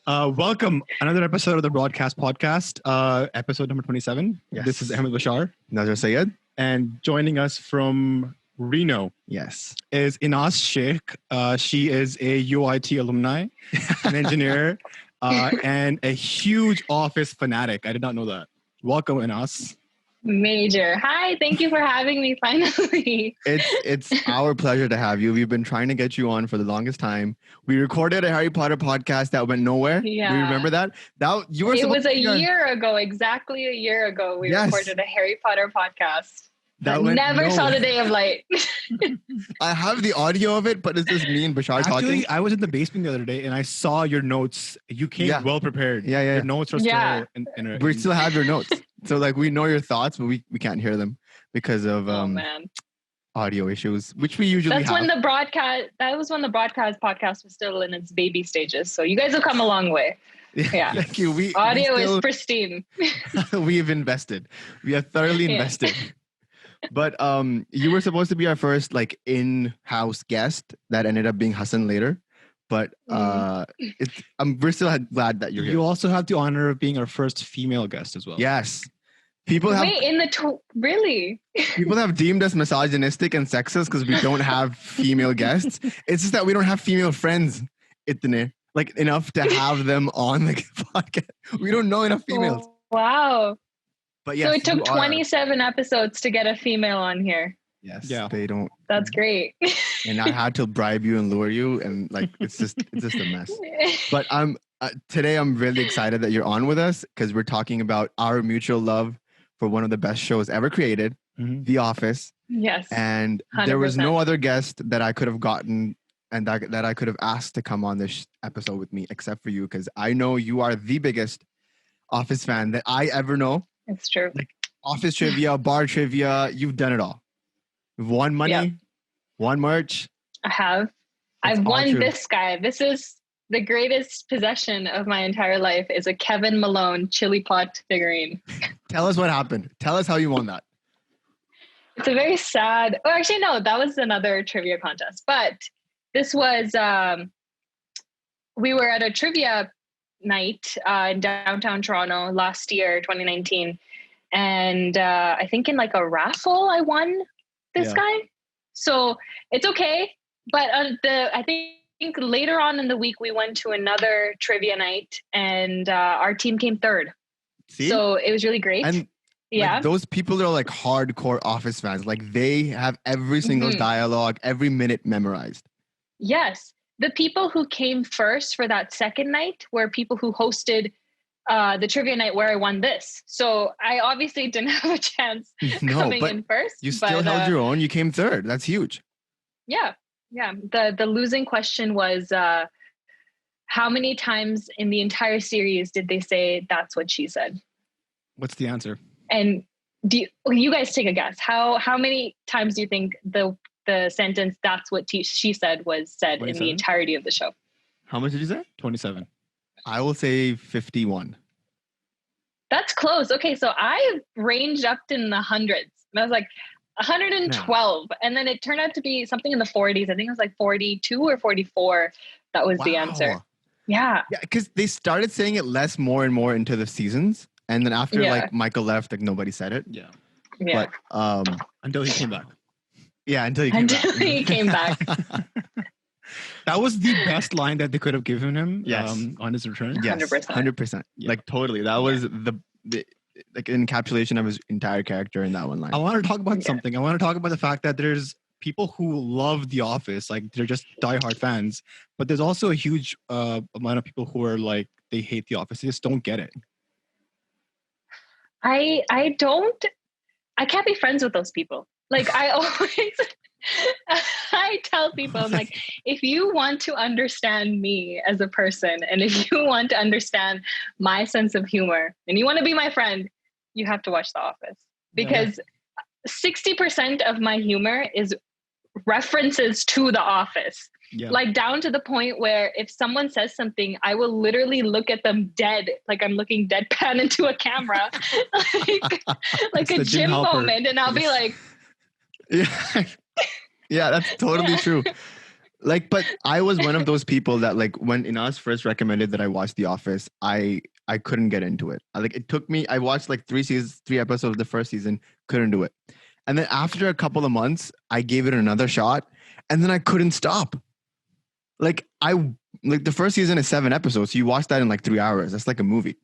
Welcome another episode of the Broadcast Podcast, episode number 27. Yes. This is Ahmed Bashaar, Nazar Sayed. and joining us from Reno Yes. is Enas Sheikh. She is a UIT alumni, an engineer, and a huge Office fanatic. I did not know that. Welcome, Enas. Major. Hi, thank you for having me finally. It's our pleasure to have you. We've been trying to get you on for the longest time. We recorded a Harry Potter podcast that went nowhere. Yeah. Do you remember that? It was a year ago, exactly a year ago, we recorded a Harry Potter podcast. That never saw the day of light. I have the audio of it, but it's just me and Bashaar talking. Actually, I was in the basement the other day and I saw your notes. You came well prepared. Yeah. Your notes are still we still have your notes. So we know your thoughts, but we can't hear them because of audio issues, which we usually have. That was when the broadcast podcast was still in its baby stages. So you guys have come a long way. Yeah. Thank you. Audio is pristine. We've invested. We are thoroughly invested. But you were supposed to be our first in-house guest that ended up being Hassan later. But we're still glad that you're here. You also have the honor of being our first female guest as well. Yes. Really? People have deemed us misogynistic and sexist because we don't have female guests. It's just that we don't have female friends, enough to have them on the podcast. We don't know enough females. Oh, wow. But yes, so it took 27 episodes to get a female on here. Yes. Yeah. They don't. That's great. And I had to bribe you and lure you, and it's just a mess. But today I'm really excited that you're on with us because we're talking about our mutual love for one of the best shows ever created, The Office. Yes. And 100%. There was no other guest that I could have gotten and that I could have asked to come on this episode with me except for you, because I know you are the biggest Office fan that I ever know. It's true. Office trivia, bar trivia, you've done it all. You've won money, won merch. I have. I've won this guy. This is the greatest possession of my entire life, is a Kevin Malone chili pot figurine. Tell us what happened. Tell us how you won that. It's a very sad... Oh, actually, no, that was another trivia contest. But this was... we were at a trivia night in downtown Toronto last year, 2019. And I think in a raffle, I won this guy. So it's okay. But I think later on in the week, we went to another trivia night and our team came third. See? So it was really great. And those people are hardcore Office fans. They have every single dialogue, every minute memorized. Yes. The people who came first for that second night were people who hosted the trivia night where I won this. So I obviously didn't have a chance coming in first. You still held your own. You came third. That's huge. Yeah. Yeah. The losing question was how many times in the entire series did they say that's what she said? What's the answer? And you guys take a guess. How many times do you think the sentence "that's what she said" was said 27? In the entirety of the show? How much did you say? 27. I will say 51. That's close. Okay, so I ranged up in the hundreds. And I was 112. No. And then it turned out to be something in the 40s. I think it was 42 or 44. That was the answer. Yeah. Yeah, because they started saying it less more and more into the seasons. And then after Michael left, nobody said it. Yeah. Yeah. But until he came back. Yeah, until he came back. That was the best line that they could have given him on his return. Yes, 100%. Yeah. Totally. That was the encapsulation of his entire character in that one line. I want to talk about something. I want to talk about the fact that there's people who love The Office. They're just diehard fans. But there's also a huge amount of people who are they hate The Office. They just don't get it. I can't be friends with those people. I always... I tell people, I'm if you want to understand me as a person, and if you want to understand my sense of humor, and you want to be my friend, you have to watch The Office. Because 60% of my humor is references to The Office. Yeah. Down to the point where if someone says something, I will literally look at them dead, I'm looking deadpan into a camera, like a gym moment, and I'll be like... Yeah. Yeah, that's totally true. Like, but I was one of those people that like when Inas first recommended that I watch The Office, I couldn't get into it. Like it took me. I watched like three episodes of the first season, couldn't do it, and then after a couple of months, I gave it another shot, and then I couldn't stop. Like like the first season is 7 episodes. So you watch that in like 3 hours. That's like a movie.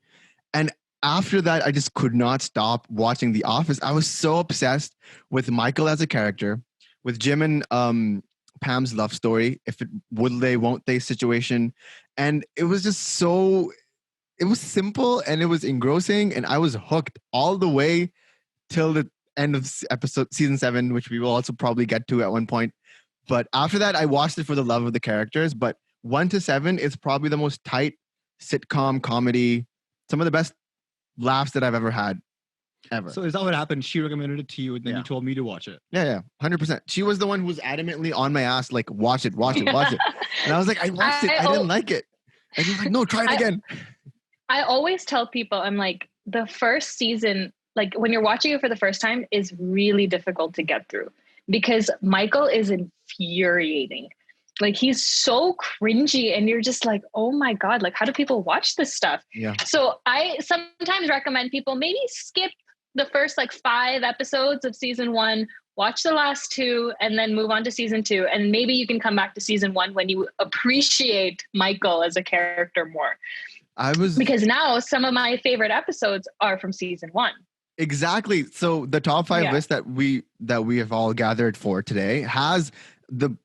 And after that, I just could not stop watching The Office. I was so obsessed with Michael as a character, with Jim and Pam's love story, if it would they, won't they situation. And it was just so, it was simple and it was engrossing. And I was hooked all the way till the end of season 7, which we will also probably get to at one point. But after that, I watched it for the love of the characters. But 1 to 7 is probably the most tight sitcom comedy, some of the best laughs that I've ever had, ever. So is that what happened? She recommended it to you, and then Yeah. you told me to watch it. Yeah, 100%. She was the one who was adamantly on my ass, like, watch it. And I was like, I watched it. I didn't like it. And she was like, no, try it again. I always tell people, I'm like, the first season, like when you're watching it for the first time, is really difficult to get through because Michael is infuriating. Like he's so cringy and you're just like, oh my God, like how do people watch this stuff? Yeah. So I sometimes recommend people maybe skip the first like 5 episodes of season 1, watch the last 2, and then move on to season 2. And maybe you can come back to season 1 when you appreciate Michael as a character more. Because now some of my favorite episodes are from season 1. Exactly. So the top 5 list that we have all gathered for today has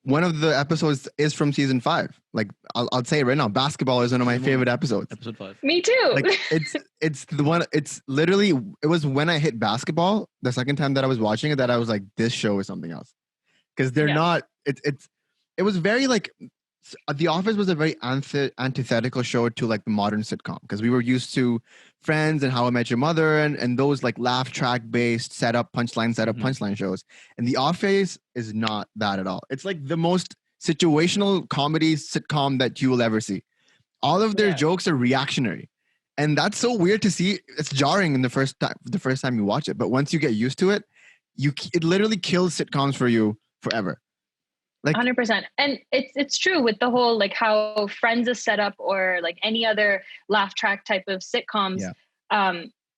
one of the episodes is from season 5. Like I'll say it right now, basketball is one of my favorite episodes. Episode 5. Me too. Like it's the one. It's literally, it was when I hit basketball the second time that I was watching it that I was like, this show is something else, because they're not. It was very like. The Office was a very antithetical show to like the modern sitcom, because we were used to Friends and How I Met Your Mother and those like laugh track based punchline shows. And The Office is not that at all. It's like the most situational comedy sitcom that you will ever see. All of their jokes are reactionary. And that's so weird to see. It's jarring in the first time you watch it. But once you get used to it, it literally kills sitcoms for you forever. Like 100%. And it's true with the whole like how Friends is set up or like any other laugh track type of sitcoms.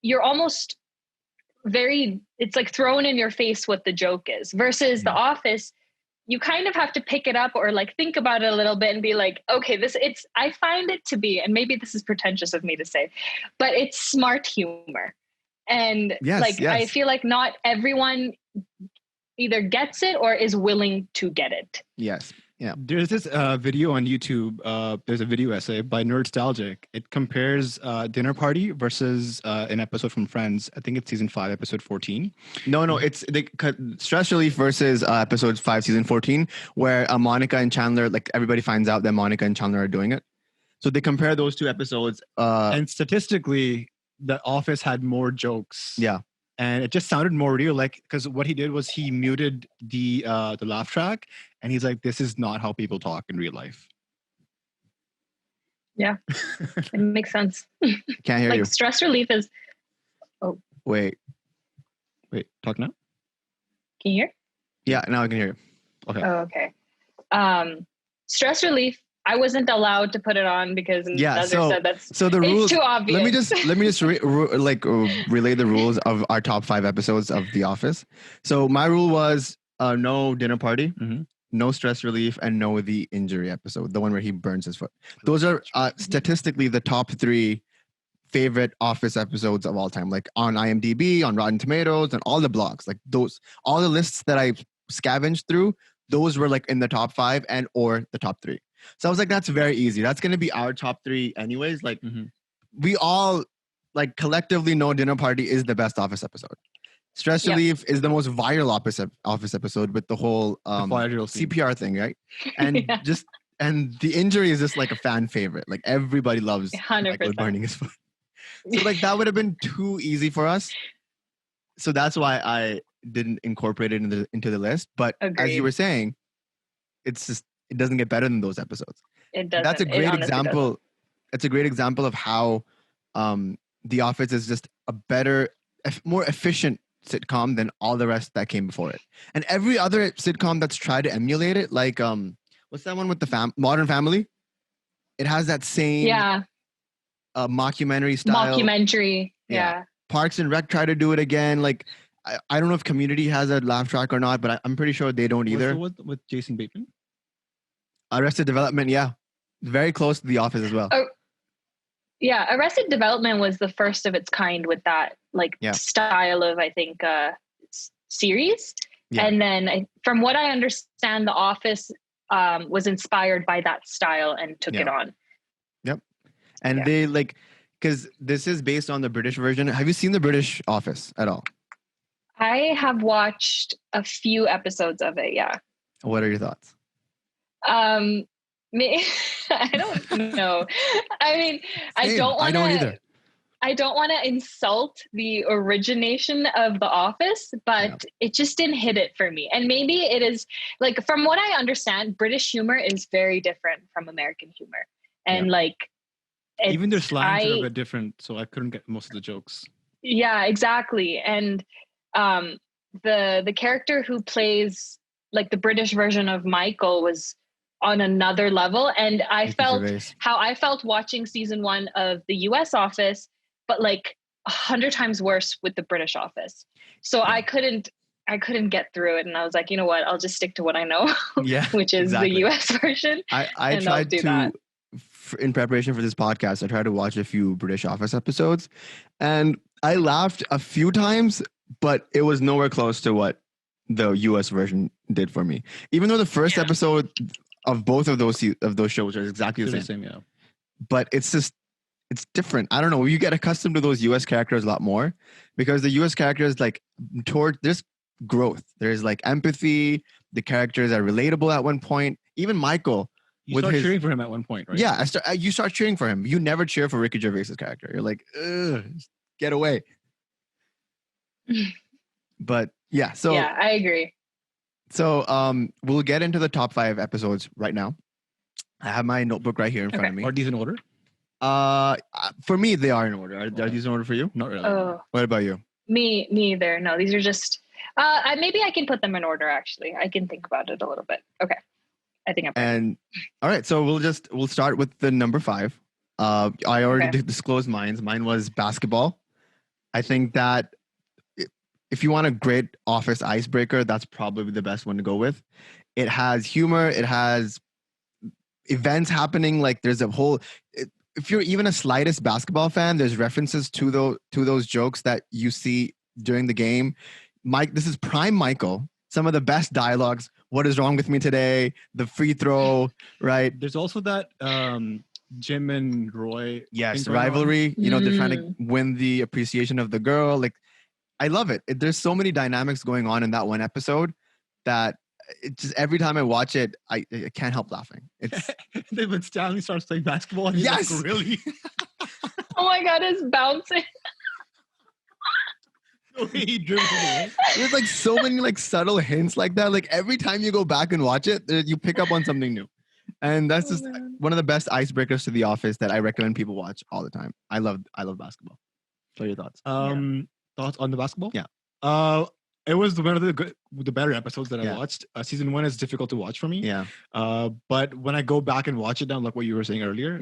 You're almost it's like thrown in your face what the joke is versus The Office. You kind of have to pick it up or like think about it a little bit and be like, okay, I find it to be, and maybe this is pretentious of me to say, but it's smart humor. And I feel like not everyone either gets it or is willing to get it. Yes. Yeah. There's this video on YouTube. There's a video essay by Nerdstalgic. It compares Dinner Party versus an episode from Friends. I think it's season 5, episode 14. No, it's Stress Relief versus episode 5, season 14, where Monica and Chandler, like everybody finds out that Monica and Chandler are doing it. So they compare those 2 episodes. And statistically, The Office had more jokes. Yeah. And it just sounded more real, like, because what he did was he muted the laugh track, and he's like, "This is not how people talk in real life." Yeah, it makes sense. Can't hear you. Stress relief is. Oh, wait, talk now. Can you hear? Yeah, now I can hear you. Okay. Oh, okay. Stress relief. I wasn't allowed to put it on because Nazar said that's so the rules. It's too obvious. Let me just relay the rules of our top 5 episodes of The Office. So my rule was no Dinner Party, no Stress Relief, and no the injury episode, the one where he burns his foot. Those are statistically the top 3 favorite Office episodes of all time, like on IMDb, on Rotten Tomatoes, and all the blogs. Like all the lists that I scavenged through, those were like in the top 5 and or the top 3. So I was like, that's very easy. That's going to be our top 3 anyways. Like we all like collectively know Dinner Party is the best Office episode. Stress Relief is the most viral Office episode with the whole CPR thing, right? And and the injury is just like a fan favorite. Like everybody loves 100%. Michael burning his foot. So like that would have been too easy for us. So that's why I didn't incorporate it into the list. But as you were saying, it doesn't get better than those episodes. It doesn't. That's a great example. It's a great example of how The Office is just a better, more efficient sitcom than all the rest that came before it. And every other sitcom that's tried to emulate it, like was what's that one with the Modern Family? It has that same mockumentary style. Mockumentary. Yeah. Parks and Rec try to do it again. Like, I don't know if Community has a laugh track or not, but I'm pretty sure they don't either. What's the one with Jason Bateman? Arrested Development, yeah. Very close to The Office as well. Yeah, Arrested Development was the first of its kind with that style of, I think, series. Yeah. And then from what I understand, The Office was inspired by that style and took it on. Yep. And they because this is based on the British version. Have you seen the British Office at all? I have watched a few episodes of it, yeah. What are your thoughts? I don't know. I mean, Same. I don't either. I don't want to insult the origination of The Office, but it just didn't hit it for me. And maybe it is from what I understand, British humor is very different from American humor. And even their slangs are a bit different, so I couldn't get most of the jokes. Yeah, exactly. And the character who plays the British version of Michael was on another level. And I felt how I felt watching season 1 of the US Office, but 100 times worse with the British Office. So I couldn't get through it. And I was like, you know what, I'll just stick to what I know, which is the US version. I tried to, in preparation for this podcast, I tried to watch a few British Office episodes and I laughed a few times, but it was nowhere close to what the US version did for me. Even though the first episode of both of those shows are exactly the same. But it's different. I don't know. You get accustomed to those US characters a lot more because the US characters there's growth. There's empathy. The characters are relatable at one point. Even Michael. You start cheering for him at one point, right? Yeah, you start cheering for him. You never cheer for Ricky Gervais's character. You're like, ugh, get away. But yeah, so yeah, I agree. So we'll get into the top 5 episodes right now. I have my notebook right here in front of me. Are these in order? For me, they are in order. Are these in order for you? Not really. What about you? Me either. No, these are just. Maybe I can put them in order. Actually, I can think about it a little bit. Okay, I think I'm. And all right, so we'll start with the number 5. I already disclosed mine. Mine was basketball. I think that if you want a great Office icebreaker, that's probably the best one to go with. It has humor. It has events happening. There's a whole. If you're even a slightest basketball fan, there's references to those jokes that you see during the game. This is prime Michael. Some of the best dialogues. What is wrong with me today? The free throw, right? There's also that Jim and Roy. Yes, rivalry. You know, they're trying to win the appreciation of the girl. I love it. There's so many dynamics going on in that one episode that it just every time I watch it, I can't help laughing. It's then when Stanley starts playing basketball, and he's like, really? Oh my God, it's bouncing. He dribbles away. There's so many subtle hints like that. Every time you go back and watch it, you pick up on something new. And that's just one of the best icebreakers to The Office that I recommend people watch all the time. I love basketball. What are your thoughts? Thoughts on the basketball? Yeah. It was one of the better episodes that I watched. Season 1 is difficult to watch for me. Yeah. But when I go back and watch it now, like what you were saying earlier,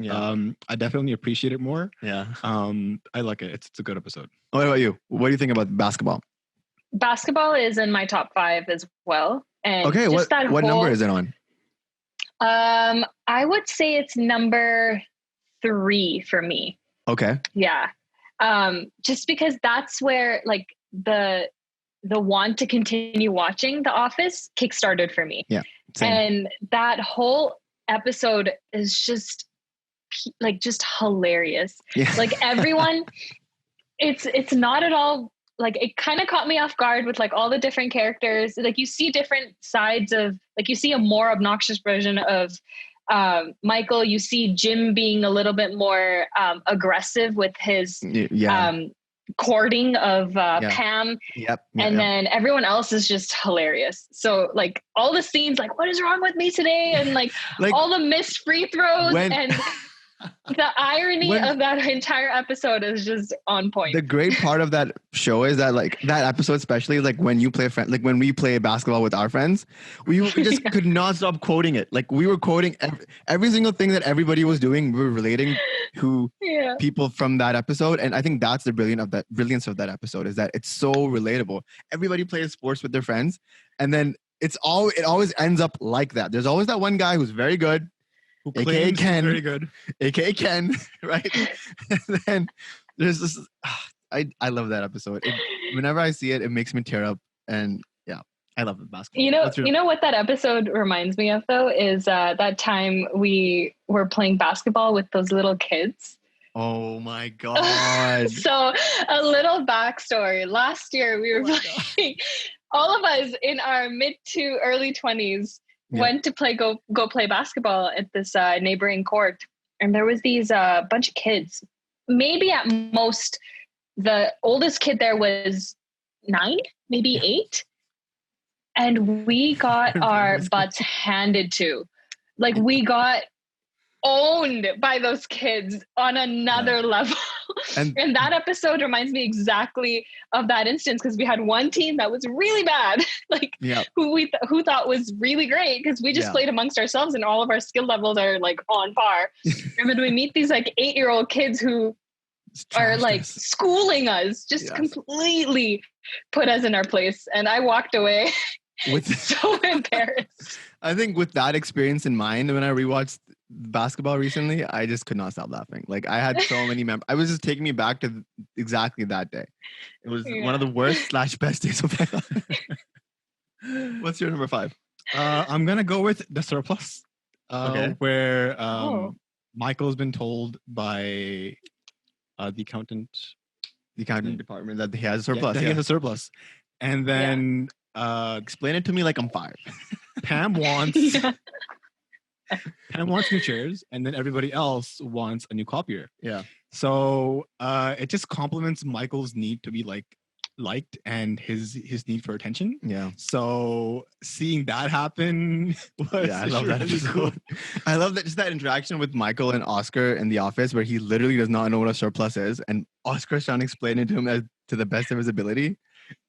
I definitely appreciate it more. Yeah. I like it. It's a good episode. What about you? What do you think about basketball? Basketball is in my top 5 as well. And okay, what number is it on? I would say it's number 3 for me. Okay. Yeah. Just because that's where the want to continue watching The Office kickstarted for me. Yeah. Same. And that whole episode is just hilarious. Yeah. Everyone, it's not at all it kind of caught me off guard with all the different characters. You see different sides of you see a more obnoxious version of Michael. You see Jim being a little bit more aggressive with his courting of Pam. And then everyone else is just hilarious. So all the scenes, what is wrong with me today? And all the missed free throws and The irony of that entire episode is just on point. The great part of that show is that like that episode, especially like when you play like when we play basketball with our friends, we just could not stop quoting it. Like we were quoting every single thing that everybody was doing. We were relating to people from that episode, and I think that's the brilliance of that episode is that it's so relatable. Everybody plays sports with their friends, and then it always ends up like that. There's always that one guy who's very good. Who AKA Ken, very good. AKA Ken, right? And then there's this. I love that episode. Whenever I see it, it makes me tear up. And yeah, I love the basketball. You know what that episode reminds me of though is that time we were playing basketball with those little kids. Oh my god! So a little backstory. Last year we were playing. All of us in our mid to early 20s. Went to go play basketball at this neighboring court, and there was these bunch of kids. Maybe at most, the oldest kid there was 9, maybe 8, and we got our butts handed to. Like we got owned by those kids on another level. And that episode reminds me exactly of that instance because we had one team that was really bad, like who thought was really great because we just played amongst ourselves and all of our skill levels are like on par. And then we meet these like 8-year-old kids who are like schooling us, just completely put us in our place. And I walked away so embarrassed. I think with that experience in mind, when I rewatched basketball recently, I just could not stop laughing. Like I had so many I was just taking me back to exactly that day. It was one of the worst / best days of my life. What's your number 5? I'm gonna go with The Surplus. Where Michael's been told by the accountant department that he has a surplus. He has a surplus, and then explain it to me like I'm 5. Pam wants Pam wants new chairs, and then everybody else wants a new copier. Yeah. So it just complements Michael's need to be liked and his need for attention. Yeah. So seeing that happen was I love that episode. Cool. I love that just that interaction with Michael and Oscar in the office where he literally does not know what a surplus is, and Oscar's trying to explain it to him to the best of his ability.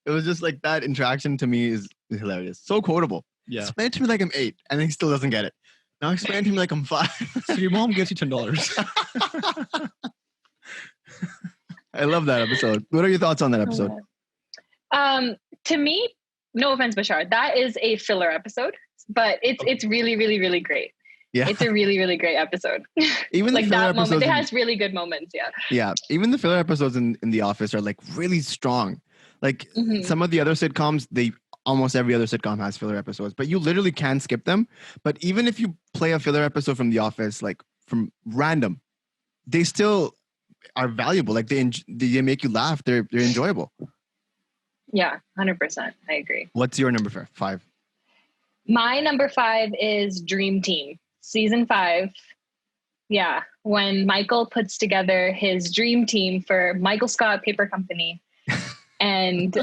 It was just like that interaction to me is hilarious. So quotable. Yeah. Explain it to me like I'm 8, and he still doesn't get it. Now explain to me like I'm 5. So your mom gives you $10. I love that episode. What are your thoughts on that episode? To me, no offense, Bashaar, that is a filler episode, but it's really, really, really great. Yeah. It's a really, really great episode. Even like that moment, it has really good moments. Yeah. Yeah. Even the filler episodes in The Office are like really strong. Like some of the other sitcoms, almost every other sitcom has filler episodes, but you literally can skip them. But even if you play a filler episode from The Office, like from random, they still are valuable. Like they make you laugh. They're enjoyable. Yeah, 100%. I agree. What's your number 5? My number 5 is Dream Team, season 5. Yeah, when Michael puts together his dream team for Michael Scott Paper Company. And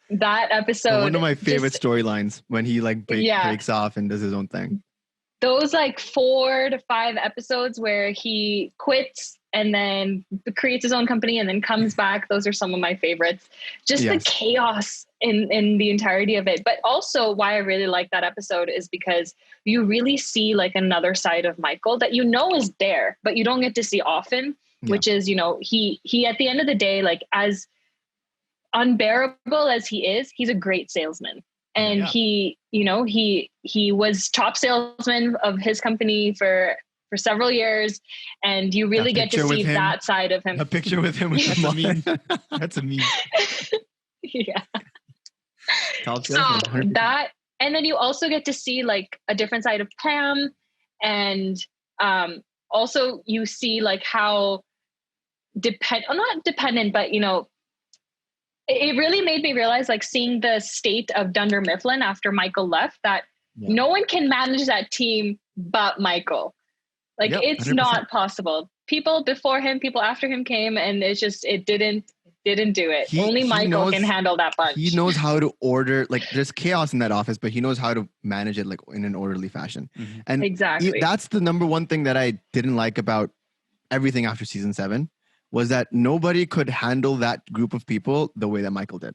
that episode, one of my favorite storylines when he like breaks off and does his own thing. Those like 4 to 5 episodes where he quits and then creates his own company and then comes back. Those are some of my favorites. Just the chaos in the entirety of it. But also why I really like that episode is because you really see like another side of Michael that is there, but you don't get to see often, which is, he at the end of the day, like as unbearable as he is, he's a great salesman. And he was top salesman of his company for several years, and you really get to see that side of him. A picture with him was a meme. That's a meme. Yeah. So that, and then you also get to see like a different side of Pam, and also you see like how not dependent, but it really made me realize, like, seeing the state of Dunder Mifflin after Michael left, that no one can manage that team but Michael. Like, it's 100%. Not possible. People before him, people after him came, and it didn't didn't do it. He- Only he Michael knows- can handle that bunch. He knows how to order. Like, there's chaos in that office, but he knows how to manage it like in an orderly fashion. Mhm. And Exactly. that's the number one thing that I didn't like about everything after season 7 was that nobody could handle that group of people the way that Michael did.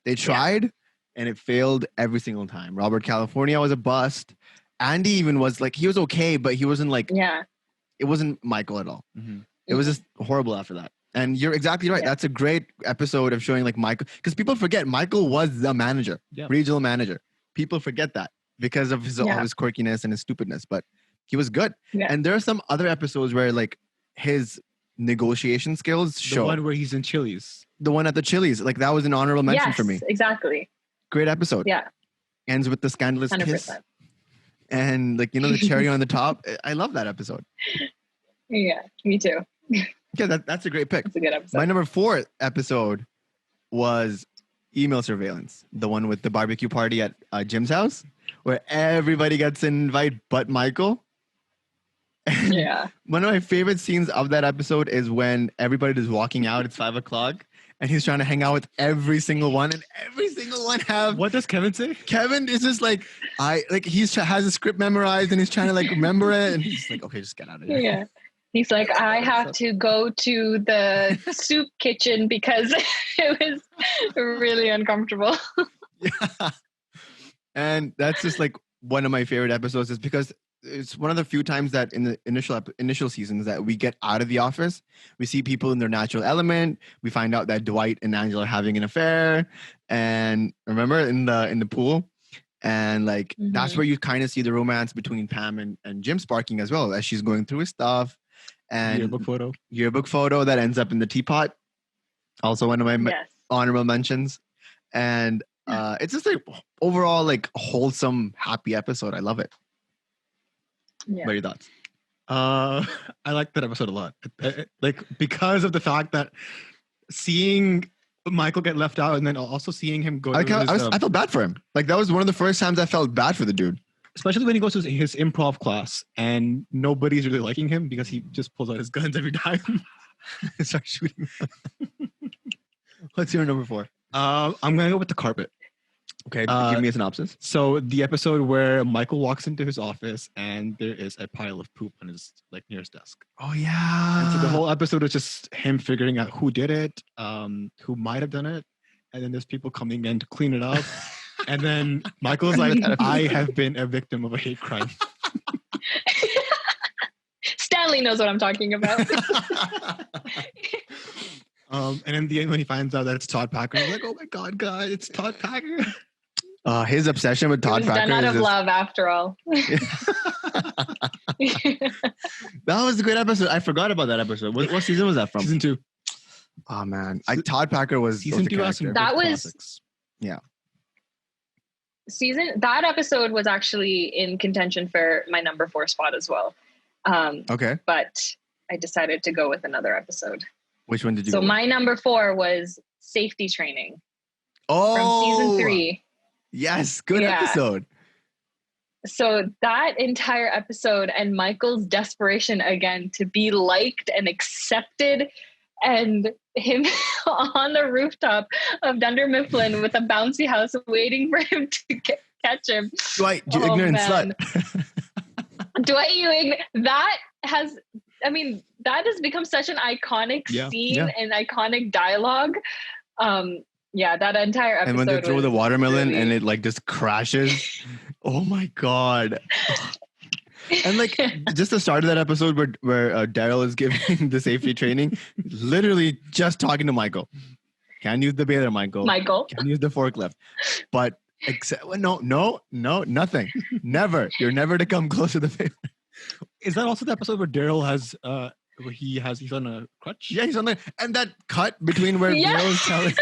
They tried and it failed every single time. Robert California was a bust. Andy even was like, he was okay, but he wasn't like, Yeah. it wasn't Michael at all. Mhm. It was just horrible after that. And you're exactly right. Yeah. That's a great episode of showing like Michael, because people forget Michael was the manager, Yeah. regional manager. People forget that because of all Yeah. his quirkiness and his stupidness, but he was good. Yeah. And there are some other episodes where like his negotiation skills The show. one where he's in Chili's. The one at the Chili's, like that was an honorable mention Yes, for me. exactly. Great episode. Yeah. Ends with the scandalous 100%. kiss and like, you know, the cherry on the top. I love that episode. Yeah, me too. Yeah, that's a great pick. It's a good episode. My number 4 episode was email surveillance, the one with the barbecue party at Jim's house, where everybody gets an invite but Michael. And Yeah. one of my favorite scenes of that episode is when everybody is walking out. It's 5 o'clock, and he's trying to hang out with every single one, and every single one have. What does Kevin say? Kevin is just like has a script memorized, and he's trying to like remember it, and he's like, okay, just get out of here. Yeah. He's like, I have to go to the soup kitchen because it was really uncomfortable. Yeah. And that's just like one of my favorite episodes is because it's one of the few times that in the initial seasons that we get out of the office. We see people in their natural element. We find out that Dwight and Angela are having an affair. And remember in the pool? And like that's Mhm. where you kind of see the romance between Pam and Jim sparking as well as she's going through his stuff. And yearbook photo that ends up in the teapot. Also one of my Yes. honorable mentions. And it's just like overall like wholesome, happy episode. I love it. Yeah. What are your thoughts? I like that episode a lot. Like because of the fact that seeing Michael get left out and then also seeing him go. I to his, felt bad for him. Like that was one of the first times I felt bad for the dude. especially when he goes to his improv class and nobody's really liking him because he just pulls out his guns every time and starts shooting. What's your number 4? I'm gonna go with the carpet. Okay, Uh, give me a synopsis. So the episode where Michael walks into his office and there is a pile of poop on his near his desk. Oh yeah. And so the whole episode is just him figuring out who did it, who might have done it, and then there's people coming in to clean it up. And then Michael's like, I have been a victim of a hate crime. Stanley knows what I'm talking about. And in the end, when he finds out that it's Todd Packer, he's like, oh my God, guys, it's Todd Packer. His obsession with It Todd was Packer done out is of just- love after all. that was a great episode. I forgot about that episode. What season was that from? Season 2. Oh man, Todd Packer was Season a 2 has some character. That good was- classics. That episode was actually in contention for my number 4 spot as well. Okay, But I decided to go with another episode. which one did you? So go with? my number 4 was safety training oh from season 3. Yes, good Yeah. episode. So that entire episode and Michael's desperation again to be liked and accepted, and him on the rooftop of Dunder Mifflin with a bouncy house waiting for him to catch him. Dwight, you Oh, ignorant man. slut. Dwight, that has become such an iconic Yeah, scene yeah. and iconic dialogue. Yeah, that entire episode. And when they throw was the watermelon really- and it like just crashes. Oh my god. And like just the start of that episode where Daryl is giving the safety training, literally just talking to Michael. Can't use the baler, Michael. Michael. Can't use the forklift. But except no, nothing. Never. You're never to come close to the baler. Is that also the episode where Daryl has, he's on a crutch? Yeah, he's on there. And that cut between where Yeah. Daryl's telling,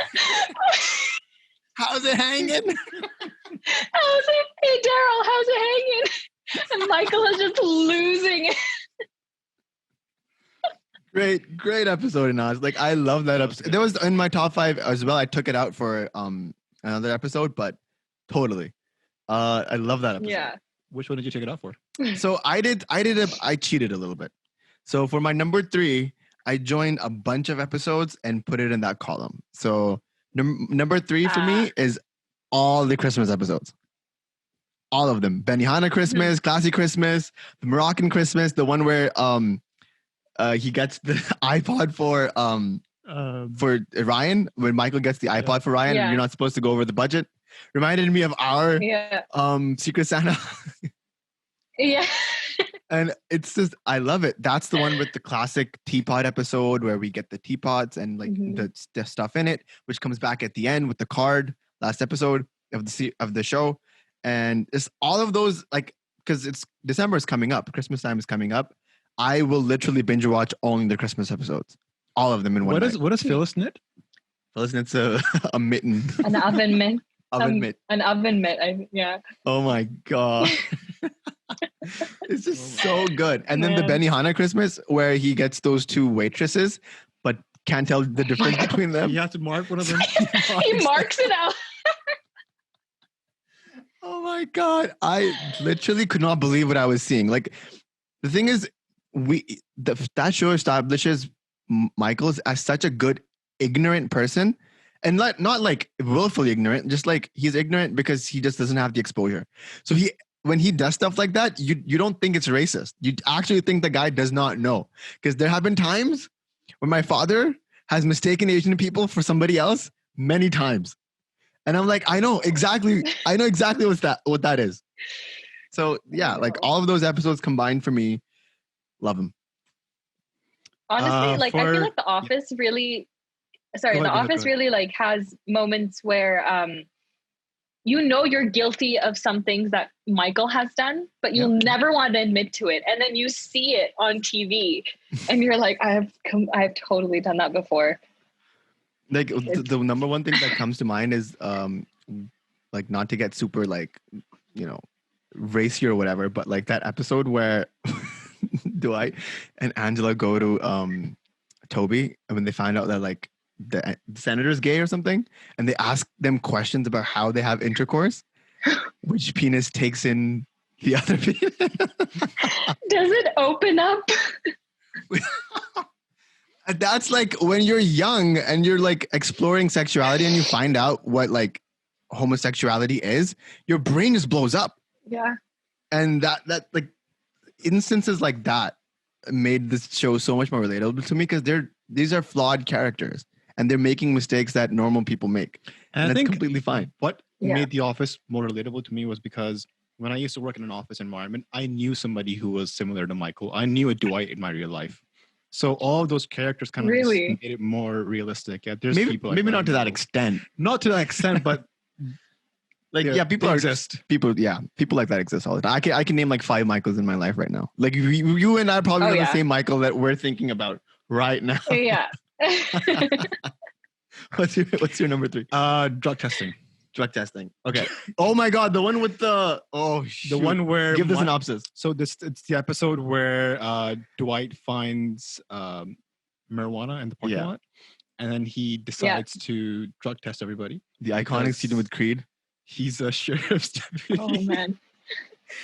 how's it hanging? I was like, hey, Daryl, how's it hanging? And Michael is just losing it. Great episode, Enas. Like I love that episode. There was in my top 5 as well. I took it out for another episode, but totally. I love that episode. Yeah. Which one did you take it out for? So I cheated a little bit. So for my number 3, I joined a bunch of episodes and put it in that column. So number 3 for me is all the Christmas episodes. All of them. Benihana Christmas, Classy Christmas, the Moroccan Christmas, the one where he gets the iPod for Ryan, when Michael gets the iPod for Ryan and you're not supposed to go over the budget. Reminded me of our Secret Santa. Yeah. And it's just, I love it. That's the one with the classic teapot episode where we get the teapots and like the stuff in it, which comes back at the end with the card, last episode of the show. And it's all of those, like, because it's December is coming up, Christmas time is coming up. I will literally binge watch only the Christmas episodes, all of them in one night. What is Phyllis knit? Phyllis knits a mitten. An oven mitt. Oven mitt. An oven mitt. Yeah. Oh my God. It's just so good. And then the Benihana Christmas where he gets those 2 waitresses, but can't tell the difference between them. You have to mark one of them. He marks it out. Oh my God. I literally could not believe what I was seeing. Like, the thing is, that show establishes Michael as such a good, ignorant person. And not like willfully ignorant, just like he's ignorant because he just doesn't have the exposure. So when he does stuff like that, you don't think it's racist. You actually think the guy does not know. Because there have been times when my father has mistaken Asian people for somebody else many times. And I'm like, I know exactly what that is. So yeah, like all of those episodes combined for me, love them. Honestly, like I feel like The Office really really like has moments where you're guilty of some things that Michael has done, but you'll never want to admit to it. And then you see it on TV and you're like, I have totally done that before. Like the number one thing that comes to mind is like, not to get super like, racy or whatever, but like that episode where Dwight and Angela go to Toby when they find out that like the senator's gay or something, and they ask them questions about how they have intercourse, which penis takes in the other penis. Does it open up? That's like when you're young and you're like exploring sexuality and you find out what like homosexuality is, your brain just blows up. Yeah. And that like instances like that made this show so much more relatable to me, because these are flawed characters and they're making mistakes that normal people make. And that's completely fine. What made The Office more relatable to me was because when I used to work in an office environment, I knew somebody who was similar to Michael. I knew a Dwight in my real life. So all of those characters kind of made it more realistic. Yeah, there's people maybe not to that extent. Not to that extent, but like people exist. People like that exist all the time. I can name like 5 Michaels in my life right now. Like you and I probably are the same Michael that we're thinking about right now. Yeah. What's your number 3? Drug testing. Drug testing. Okay. Oh my God, the one with the one where give the synopsis. So it's the episode where Dwight finds marijuana in the parking lot, and then he decides to drug test everybody. The iconic scene with Creed. He's a sheriff's deputy. Oh man,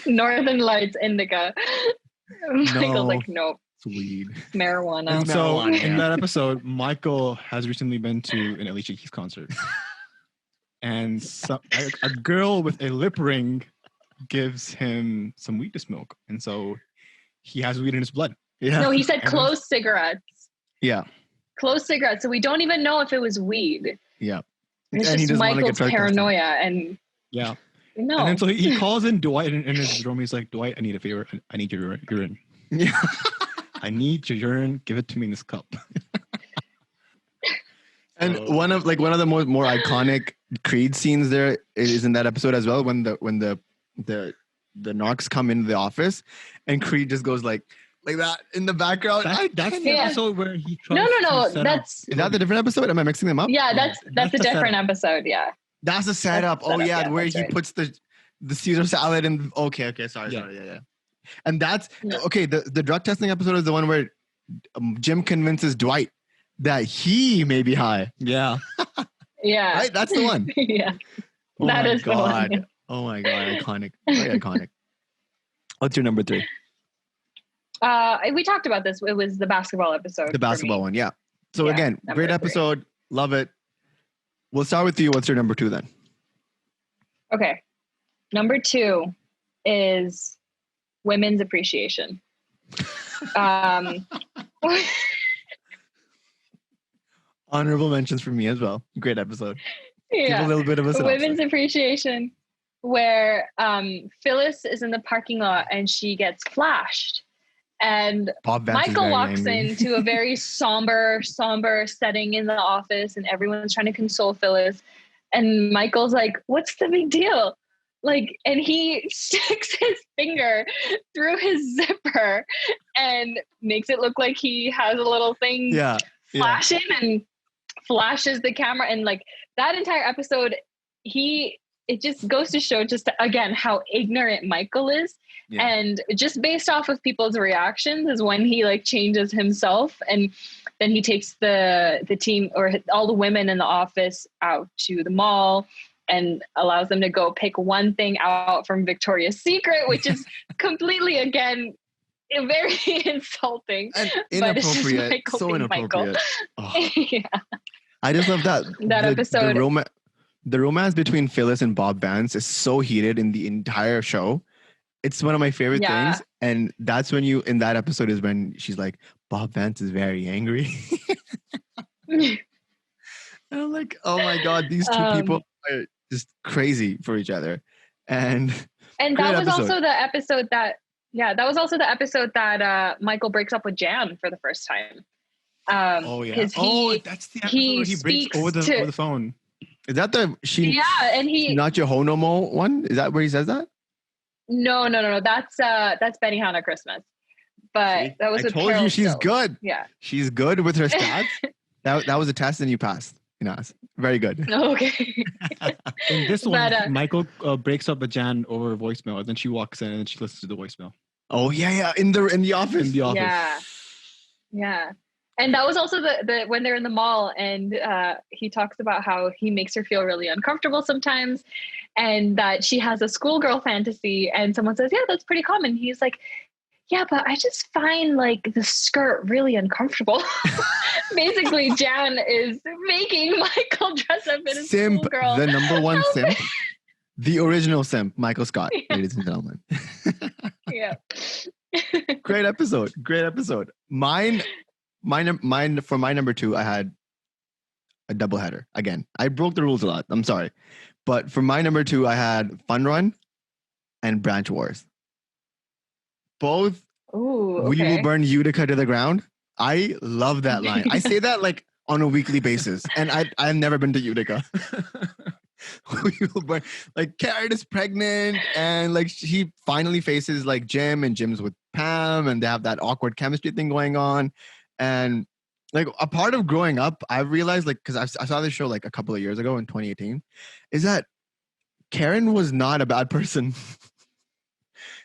Northern Lights Indica. Michael's like, nope. It's weed. Marijuana. And so in that episode, Michael has recently been to an Alicia Keys concert. And a girl with a lip ring gives him some weed to smoke. And so he has weed in his blood. Yeah. No, he said closed cigarettes. Yeah. Closed cigarettes. So we don't even know if it was weed. Yeah. It's just Michael's paranoia. And yeah. No. And then so he calls in Dwight in his room. He's like, Dwight, I need a favor. I need your urine. Yeah. I need your urine. Give it to me in this cup. And one of the more iconic Creed scenes there is in that episode as well, when the narcs come into the office and Creed just goes like that in the background. That's the episode where he tries No. is that the different episode? Am I mixing them up? Yeah, that's a different episode. Yeah. That's the setup. Where he puts the Caesar salad in. Okay. Sorry. Yeah. And that's okay. The drug testing episode is the one where Jim convinces Dwight that he may be high. Yeah. Yeah. Right? That's the one. Yeah. That is the one. Oh my God. Iconic. Very iconic. What's your number 3? We talked about this. It was the basketball episode. The basketball one, yeah. So Yeah, again, number great 3. episode. Love it. We'll start with you. What's your number 2 then? Okay. Number 2 is women's appreciation. Honorable mentions for me as well. Great episode. Give Yeah. a little bit of a synopsis. Women's appreciation, where Phyllis is in the parking lot and she gets flashed. And Bob Vance is Michael very walks angry. into a very somber setting in the office, and everyone's trying to console Phyllis. And Michael's like, "What's the big deal?" Like, and he sticks his finger through his zipper and makes it look like he has a little thing Yeah. flashing and flashes the camera. And like that entire episode, it just goes to show just again how ignorant Michael is. Yeah. And just based off of people's reactions is when he like changes himself, and then he takes the team or all the women in the office out to the mall and allows them to go pick one thing out from Victoria's Secret, which is completely again very insulting And but it's just inappropriate. Michael So being inappropriate. Oh, yeah. I just love that. That episode. The romance between Phyllis and Bob Vance is so heated in the entire show. It's one of my favorite Yeah. things. And that's when in that episode is when she's like, Bob Vance is very angry. And I'm like, oh my God, these two people are just crazy for each other. And And great that was episode. also the episode that Michael breaks up with Jan for the first time. Oh yeah. 'cause That's the episode he where he breaks speaks over to- the phone. is that the and he not your honomo one? Is that where he says that? no. That's Benihana Christmas. But See? that was I with told Carol you she's Stokes. good. Yeah. She's good with her stats. that was a test and you passed. Enas. Very good. Okay. In this one, But, Michael breaks up with Jan over voicemail, and then she walks in and she listens to the voicemail Oh yeah. In the office. in the office. Yeah. Yeah. And that was also the when they're in the mall, and he talks about how he makes her feel really uncomfortable sometimes, and that she has a schoolgirl fantasy, and someone says, yeah, that's pretty common. He's like, yeah, but I just find like the skirt really uncomfortable. Basically, Jan is making Michael dress up in a Simp, schoolgirl. the number one Help simp. The original simp, Michael Scott, ladies and gentlemen. Yeah. Great episode. Mine for my number 2, I had a doubleheader. Again, I broke the rules a lot. I'm sorry. But for my number 2, I had Fun Run and Branch Wars. Both Ooh, We okay. will burn Utica to the ground. I love that line. I say that like on a weekly basis. And I've never been to Utica. We will burn. Like Karen is pregnant and like she finally faces like Jim, and Jim's with Pam, and they have that awkward chemistry thing going on. And like a part of growing up, I realized like, because I saw this show like a couple of years ago in 2018, is that Karen was not a bad person.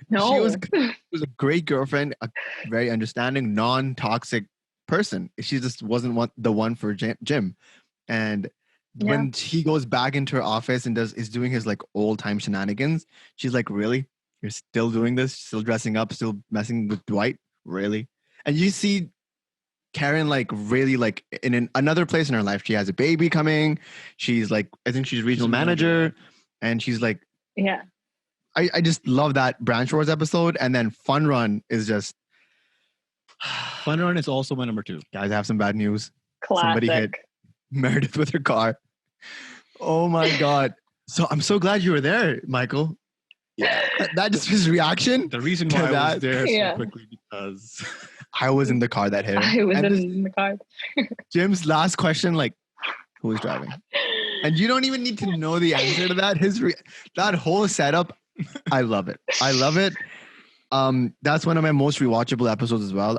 No. She was a great girlfriend, a very understanding, non-toxic person. She just wasn't the one for Jim. And when he goes back into her office and is doing his like old time shenanigans, she's like, really? You're still doing this? Still dressing up? Still messing with Dwight? Really? And you see Karen like really like in another place in her life. She has a baby coming. She's like, I think she's regional manager. And she's like, Yeah. I just love that Branch Wars episode. And then Fun Run is just, Fun Run is also my number 2. guys, I have some bad news. Classic. Somebody hit Meredith with her car. Oh my God. So I'm so glad you were there, Michael. Yeah. That just his reaction. The reason To why I that- was there Yeah. so quickly because I was in the car that hit her. I was And this- in the car. Jim's last question, like, who was driving? And you don't even need to know the answer to that. That whole setup, I love it. That's one of my most rewatchable episodes as well.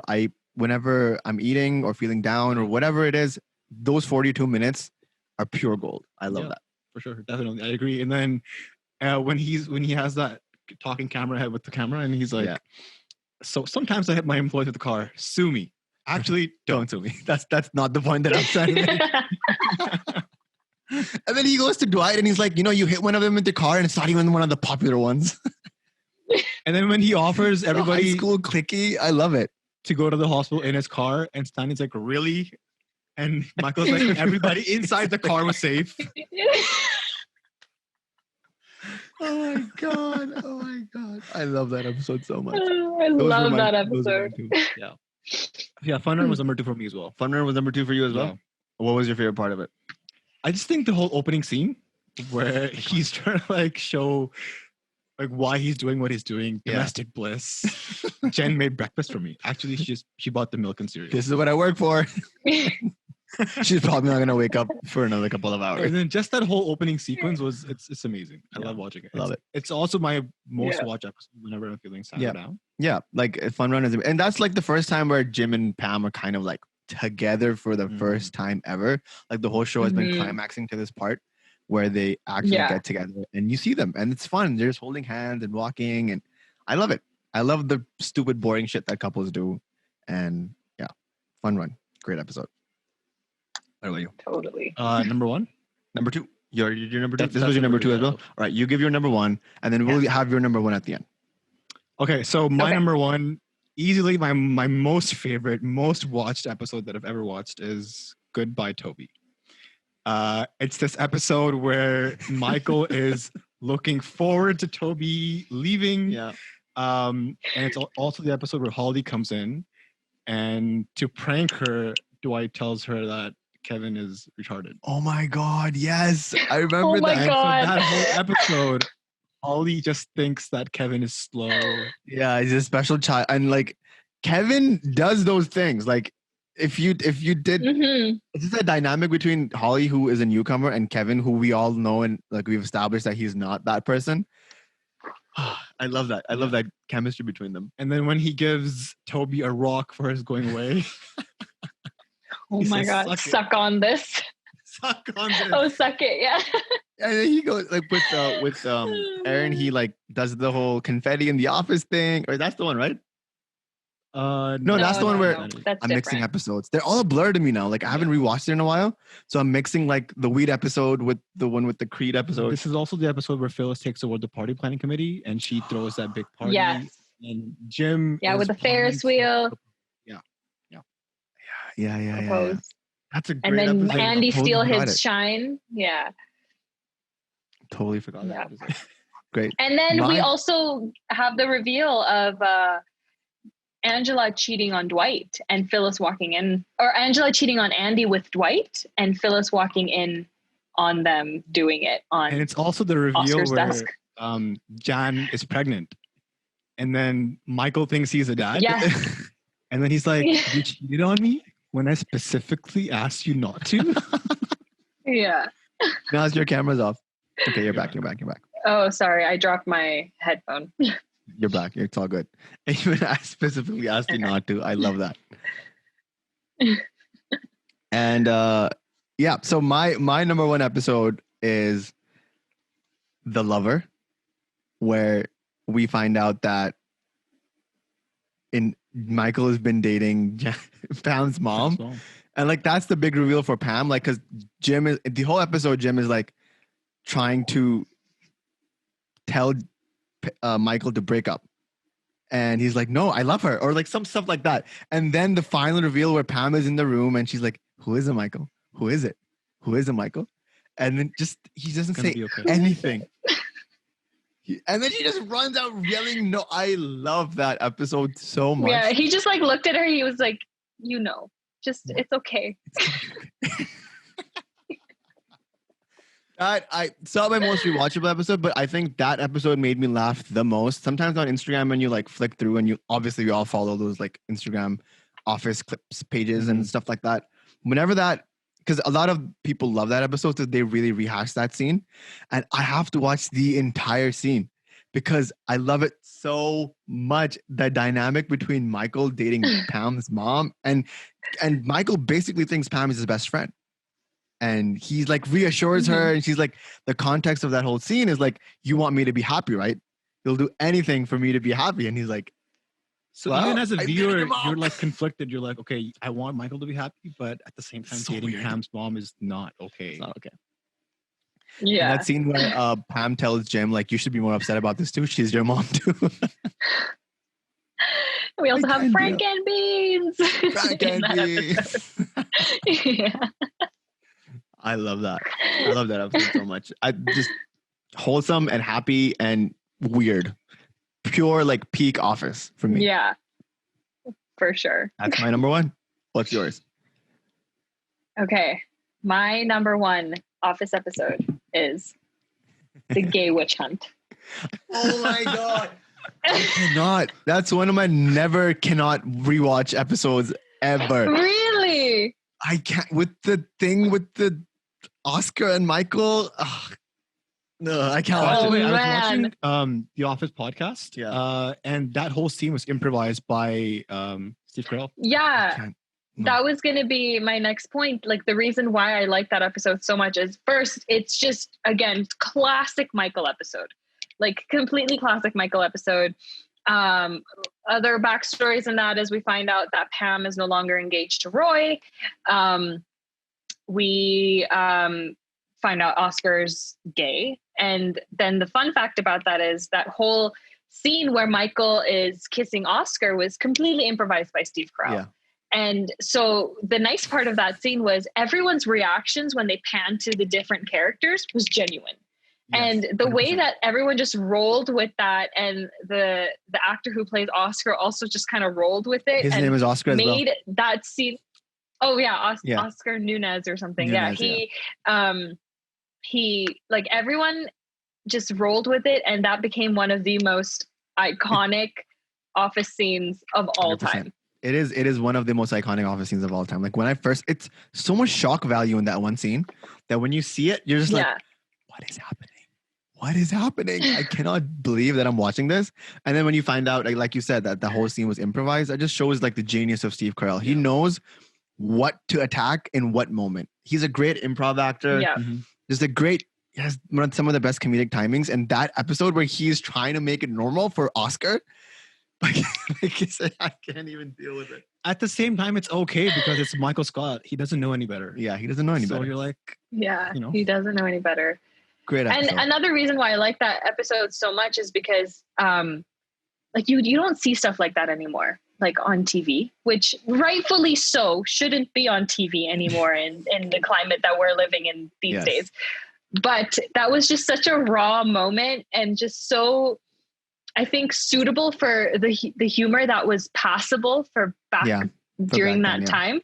Whenever I'm eating or feeling down or whatever it is, those 42 minutes are pure gold. I love that. for sure, definitely, I agree. And then when he has that talking camera head with the camera, and he's like, Yeah. so sometimes I hit my employees with the car. Sue me. Actually, don't sue me. That's not the point that I'm trying to make. And then he goes to Dwight and he's like, you hit one of them with the car and it's not even one of the popular ones. And then when he offers Everybody everybody, school clicky. I love it. to go to the hospital in his car, and Stanley's like, really? And Michael's like, everybody inside the car was safe. Oh my god! Oh my god! I love that episode so much. I love that episode. Yeah, Fun Run was number 2 for me as well. Fun Run was number 2 for you as well. Yeah. What was your favorite part of it? I just think the whole opening scene where he's trying to like show like why he's doing what he's doing, domestic bliss. Jen made breakfast for me. Actually, she bought the milk and cereal. This is what I work for. She's probably not gonna wake up for another couple of hours. And then just that whole opening sequence was it's amazing. I love watching it. Love it. It's also my most watched episode whenever I'm feeling sad or down. Yeah, like Fun Run is, and that's like the first time where Jim and Pam are kind of like together for the first time ever. Like the whole show has been climaxing to this part where they actually get together and you see them and it's fun. They're just holding hands and walking, and I love it. I love the stupid, boring shit that couples do, and yeah, Fun Run, great episode. What about you? Totally. Number 1, number 2. Your number 2. This was your number 2 as well. All right, you give your number 1, and then we'll have your number 1 at the end. Okay, so my number 1, easily my most favorite, most watched episode that I've ever watched is Goodbye Toby. It's this episode where Michael is looking forward to Toby leaving. Yeah. And it's also the episode where Holly comes in, and to prank her, Dwight tells her that Kevin is retarded. Oh my god, yes. I remember my that. God. So that whole episode, Holly just thinks that Kevin is slow. Yeah, he's a special child. And like Kevin does those things. Like if you did it's just a dynamic between Holly, who is a newcomer, and Kevin, who we all know and like we've established that he's not that person. I love that. I love that chemistry between them. And then when he gives Toby a rock for his going away. Oh my god, suck on this. Suck on this. Oh, suck it, yeah. And then he goes like with Aaron, he like does the whole confetti in the office thing. Or that's the one, right? No, that's the one where I'm mixing episodes. They're all a blur to me now. Like I haven't rewatched it in a while. So I'm mixing like the weed episode with the one with the Creed episode. This is also the episode where Phyllis takes over the party planning committee and she throws that big party. Yes. And Jim. Yeah, with the Ferris wheel. Yeah. That's a great and then episode. Andy steal his shine. Yeah. Totally forgot that episode. Great. And then we also have the reveal of Angela cheating on Dwight and Phyllis walking in, or Angela cheating on Andy with Dwight and Phyllis walking in on them doing it on. And it's also the reveal Oscar's where desk. Jan is pregnant. And then Michael thinks he's a dad. Yeah. And then he's like, you cheated on me when I specifically asked you not to? Yeah. Now your camera's off. Okay, you're back. Oh, sorry. I dropped my headphone. You're back. It's all good. Even I specifically asked you not to. I love that. And so my number 1 episode is The Lover, where we find out that Michael has been dating Pam's mom. And like that's the big reveal for Pam. Like, because Jim is the whole episode, Jim is like trying to tell Michael to break up. And he's like, no, I love her. Or like some stuff like that. And then the final reveal where Pam is in the room and she's like, who is it, Michael? Who is it? Who is it, Michael? And then he doesn't say anything. And then he just runs out yelling, no. I love that episode so much. Yeah, he just like looked at her. He was like, it's okay. It's not my most rewatchable episode, but I think that episode made me laugh the most. Sometimes on Instagram, when you like flick through and you all follow those like Instagram office clips pages and stuff like that. Whenever because a lot of people love that episode, so they really rehash that scene. And I have to watch the entire scene because I love it so much. The dynamic between Michael dating Pam's mom and Michael basically thinks Pam is his best friend. And he's like reassures her, and she's like, the context of that whole scene is like, you want me to be happy, right? You'll do anything for me to be happy. And he's like, so even as a viewer, you're like conflicted. You're like, okay, I want Michael to be happy, but at the same time, dating Pam's mom is not okay. It's not okay. Yeah. And that scene where Pam tells Jim, like, you should be more upset about this too. She's your mom too. We also I have can Frank do- and Beans. Frank in and that Beans. episode. Yeah. I love that. I love that episode so much. I just wholesome and happy and weird. Pure like peak Office for me. Yeah, for sure. That's my number one. What's yours? Okay. My number one Office episode is the gay witch hunt. Oh my God. I cannot. That's one of my never cannot rewatch episodes ever. Really? I can't with the thing with the Oscar and Michael. Ugh. No, I can't By watch the Oh, it. way, I was man. watching the Office podcast, Yeah. and that whole scene was improvised by Steve Carell. Yeah. Can't- That was going to be my next point. Like the reason why I like that episode so much is first, it's just, again, classic Michael episode, like completely classic Michael episode. Other backstories in that is we find out that Pam is no longer engaged to Roy. We find out Oscar's gay. And then the fun fact about that is that whole scene where Michael is kissing Oscar was completely improvised by Steve Carell. Yeah. And so the nice part of that scene was everyone's reactions when they panned to the different characters was genuine. Yes, And the way 100%. that everyone just rolled with that, and the actor who plays Oscar also just kind of rolled with it. His and name is Oscar as well. made that scene. Oh yeah, Yeah. Oscar Nunez or something. Nunez, He like everyone just rolled with it, and that became one of the most iconic Office scenes of all 100%. time. It is one of the most iconic Office scenes of all time. Like when I first, it's so much shock value in that one scene that when you see it, you're just like, Yeah, what is happening? What is happening? I cannot believe that I'm watching this. And then when you find out, like you said, that the whole scene was improvised, it just shows like the genius of Steve Carell. He knows what to attack in what moment. He's a great improv actor. yeah. Just he has some of the best comedic timings. And that episode where he's trying to make it normal for Oscar, like you said, I can't even deal with it. At the same time, it's okay because it's Michael Scott. He doesn't know any better. Yeah, he doesn't know any So better. you're like, Yeah, You know? he doesn't know any better. Great And episode. another reason why I like that episode so much is because like you don't see stuff like that anymore, like on TV, which rightfully so shouldn't be on TV anymore in the climate that we're living in these Yes. days. But that was just such a raw moment and just so, I think, suitable for the humor that was passable for back Yeah, during back that then, yeah. time.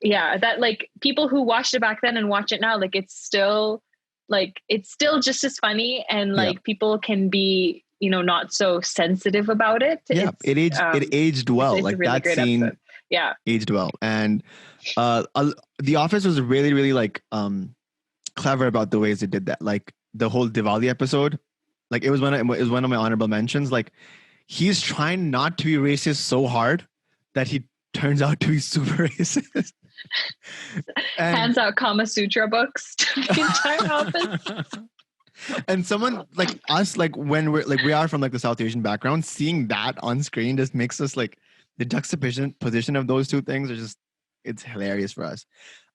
Yeah, that like people who watched it back then and watch it now, like it's still just as funny, and like people can be, not so sensitive about it. Yeah, It's, it aged well. it's a Like really that great scene episode. Yeah. aged well. And The Office was really, really like clever about the ways it did that. Like the whole Diwali episode, like it was one of my honorable mentions. Like he's trying not to be racist so hard that he turns out to be super racist. And- Hands out Kama Sutra books to the entire office. And someone like us, like when we are from like the South Asian background, seeing that on screen just makes us like the juxtaposition of those two things are just, it's hilarious for us.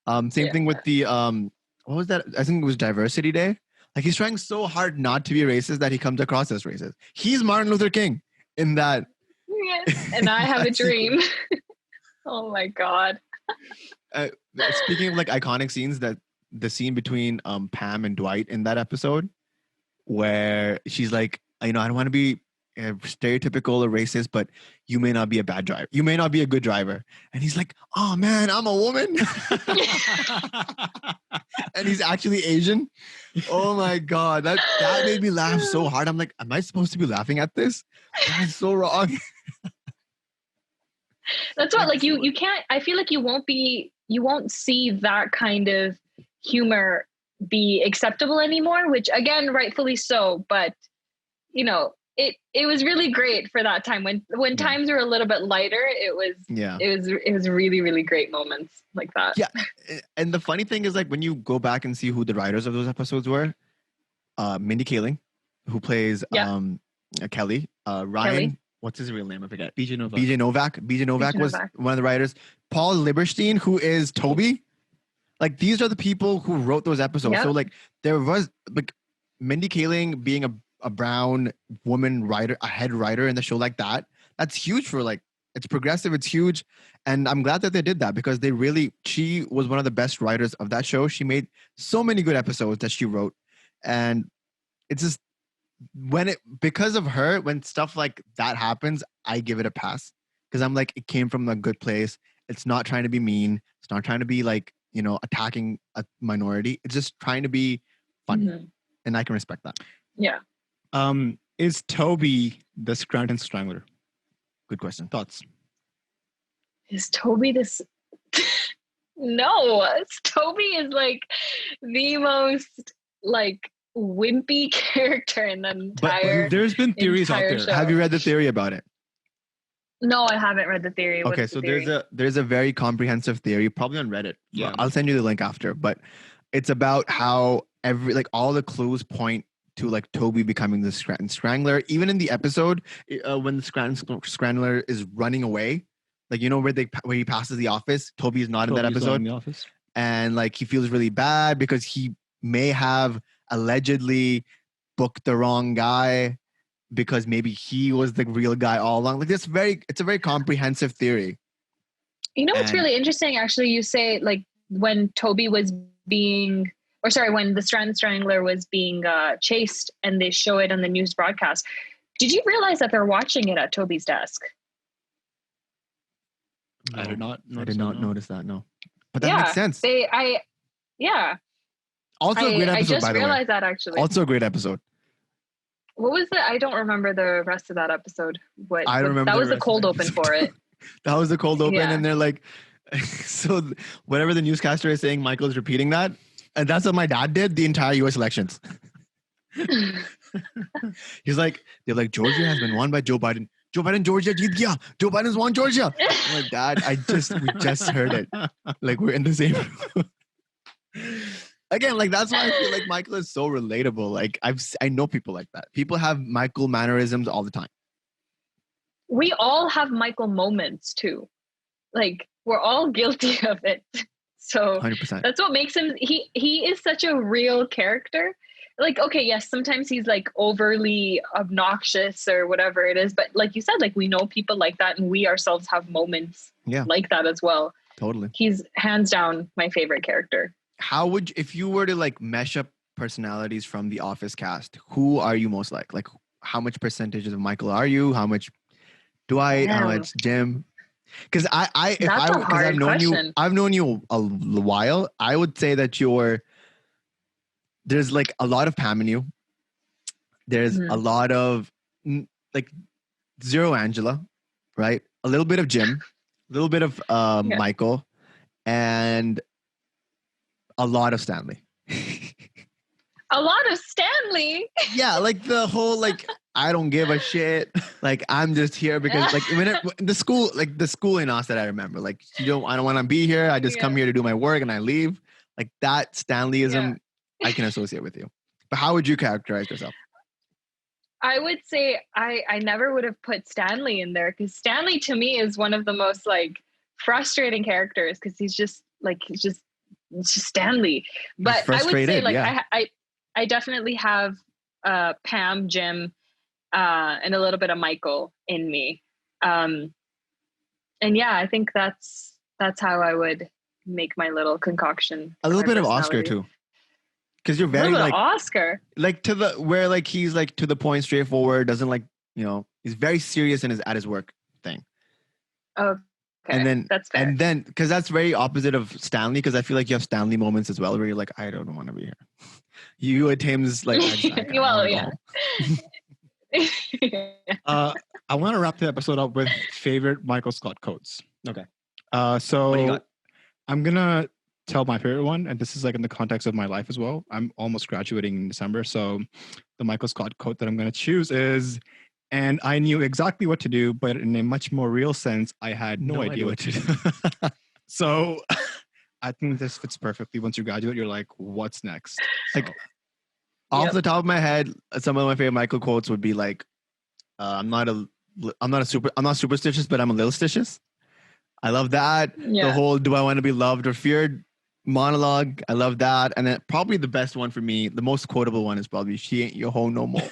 Same thing with the what was that? I think it was Diversity Day. Like he's trying so hard not to be racist that he comes across as racist. He's Martin Luther King in that. Yes. And I have a dream. Oh my God. Speaking of like iconic scenes, that the scene between Pam and Dwight in that episode, where she's like, I don't want to be stereotypical or racist, but you may not be a bad driver. You may not be a good driver. And he's like, oh man, I'm a woman. And he's actually Asian. Oh my God. That made me laugh so hard. I'm like, am I supposed to be laughing at this? That's so wrong. That's what, like you can't, I feel like you won't see that kind of humor be acceptable anymore, which again, rightfully so, but it was really great for that time when times were a little bit lighter. It was really, really great moments like that. Yeah. And the funny thing is, like, when you go back and see who the writers of those episodes were, Mindy Kaling, who plays Kelly, Ryan, Kelly. What's his real name? I forget. BJ Novak. BJ Novak was Novak. one of the writers. Paul Lieberstein, who is Toby. Like, these are the people who wrote those episodes. Yep. So, like, there was, like, Mindy Kaling being a brown woman writer, a head writer in the show like that that's huge for like, it's progressive, it's huge. And I'm glad that they did that because she was one of the best writers of that show. She made so many good episodes that she wrote. And it's just because of her, when stuff like that happens, I give it a pass because I'm like, it came from a good place. It's not trying to be mean. It's not trying to be like, attacking a minority. It's just trying to be funny. Mhm. And I can respect that. Yeah. Is Toby the Scranton Strangler? Good question. Thoughts? Is Toby this? No, Toby is like the most like wimpy character in the entire. There's been theories out entire there. show. Have you read the theory about it? No, I haven't read the theory. Okay, What's so the theory? there's a very comprehensive theory, probably on Reddit. Yeah. I'll send you the link after, but it's about how all the clues point to like Toby becoming the Scranton Strangler. Even in the episode when the Scranton Strangler is running away, like where he passes the office, Toby is not in that Toby's not episode, in the office. and like he feels really bad because he may have allegedly booked the wrong guy because maybe he was the real guy all along. Like it's a very comprehensive theory. You know what's And- really interesting? Actually, you say like when Toby was being, or sorry, when the Strangler was being chased, and they show it on the news broadcast. Did you realize that they're watching it at Toby's desk? I did not. I did not notice that. No, but that Yeah, makes sense. Also a great I episode, just by the way. realized that actually. Also a great episode. What was it? I don't remember the rest of that episode. I don't remember That the was the rest of cold the open episode. for it. That was the cold open, Yeah. and they're like, so whatever the newscaster is saying, Michael's repeating that, and that's what my dad did the entire U.S. elections. He's like, they're like, Georgia has been won by Joe Biden. Joe Biden, Georgia, jeet gaya. Joe Biden's won Georgia. I'm like, Dad, we just heard it. Like we're in the same room. Again, like that's why I feel like Michael is so relatable. Like I know people like that. People have Michael mannerisms all the time. We all have Michael moments too. Like we're all guilty of it. So 100%. that's what makes him, he is such a real character. Like, okay, yes, sometimes he's like overly obnoxious or whatever it is. But like you said, like we know people like that, and we ourselves have moments like that as well. Totally. He's hands down my favorite character. How would if you were to like mesh up personalities from the Office cast, who are you most like? Like how much percentages of Michael are you? How much Dwight? How much Jim? Because I've known you a while. I would say that there's like a lot of Pam in you. There's a lot of like zero Angela, right? A little bit of Jim, a little bit of Michael, and a lot of Stanley. A lot of Stanley. Yeah, like the whole like I don't give a shit. Like I'm just here because like the school in us that I remember. Like I don't want to be here. I just come here to do my work and I leave. Like that Stanleyism, I can associate with you. But how would you characterize yourself? I would say I never would have put Stanley in there, because Stanley to me is one of the most like frustrating characters, because he's just Stanley. But I would say like I definitely have Pam, Jim, and a little bit of Michael in me. And yeah, I think that's how I would make my little concoction. A little bit of Oscar too. Because you're very like Oscar, like to the where like he's like to the point, straightforward, doesn't like he's very serious in at his work thing. Okay, and then that's fair. And then because that's very opposite of Stanley, because I feel like you have Stanley moments as well where you're like, I don't want to be here. You at times like, yeah. I want to wrap the episode up with favorite Michael Scott quotes. Okay. So what do you got? I'm gonna tell my favorite one, and this is like in the context of my life as well. I'm almost graduating in December, so the Michael Scott quote that I'm gonna choose is, "And I knew exactly what to do, but in a much more real sense, I had no idea what to do." So I think this fits perfectly. Once you graduate, you're like, what's next? Like off the top of my head, some of my favorite Michael quotes would be like, I'm not superstitious, but I'm a little stitious. I love that. The whole "do I want to be loved or feared" monologue. I love that. And then probably the best one for me, the most quotable one, is probably "she ain't your hoe no more."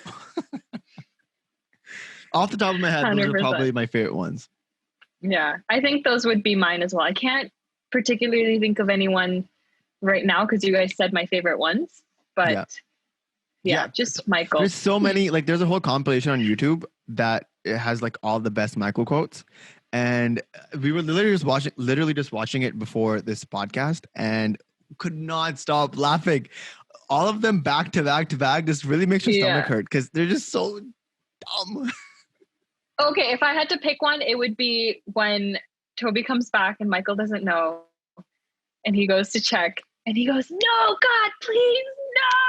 Off the top of my head, those are 100%. probably my favorite ones. Yeah, I think those would be mine as well. I can't particularly think of anyone right now because you guys said my favorite ones, but Yeah. just Michael. There's so many, like there's a whole compilation on YouTube that it has like all the best Michael quotes. And we were literally just watching it before this podcast and could not stop laughing. All of them back to back just really makes your stomach hurt because they're just so dumb. Okay, if I had to pick one, it would be when Toby comes back and Michael doesn't know. And he goes to check and he goes, "No, God, please,